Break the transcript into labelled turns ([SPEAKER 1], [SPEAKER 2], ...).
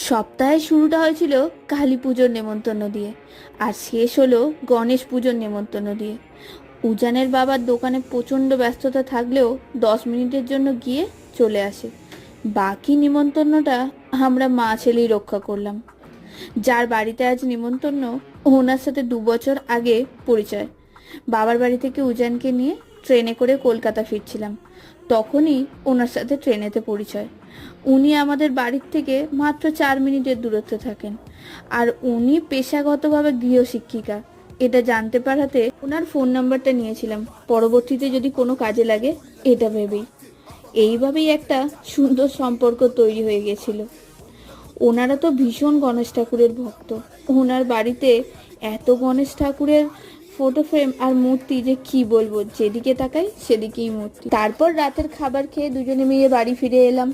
[SPEAKER 1] সপ্তাহের শুরুটা হয়েছিল কালী পুজোর নেমন্তন্ন দিয়ে, আর শেষ হলো গণেশ পুজোর নেমন্তন্ন দিয়ে। উজানের বাবার দোকানে প্রচণ্ড ব্যস্ততা থাকলেও 10 মিনিটের জন্য গিয়ে চলে আসে। বাকি নিমন্তন্নটা আমরা মা ছেলেই রক্ষা করলাম। যার বাড়িতে আজ নিমন্তন্ন, ওনার সাথে 2 বছর আগে পরিচয়। বাবার বাড়ি থেকে উজানকে নিয়ে ট্রেনে করে কলকাতা ফিরছিলাম, তখনই ওনার সাথে ট্রেনেতে পরিচয়। উনি আমাদের বাড়ির থেকে মাত্র 4 মিনিটের দূরত্বে থাকেন, আর উনি পেশাগতভাবে গৃহশিক্ষিকা। এটা জানতে পারাতে ওনার ফোন নাম্বারটা নিয়েছিলাম, পরবর্তীতে যদি কোনো কাজে লাগে এটা ভেবেই। এইভাবেই একটা সুন্দর সম্পর্ক তৈরি হয়ে গেছিল। ওনারা তো ভীষণ গণেশ ঠাকুরের ভক্ত। ওনার বাড়িতে এত গণেশ ঠাকুরের ফটো ফ্রেম আর মূর্তি যে কি বলবো, যেদিকে তাকাই সেদিকেই মূর্তি। তারপর রাতের খাবার খেয়ে দুজনে মিলে বাড়ি ফিরে এলাম।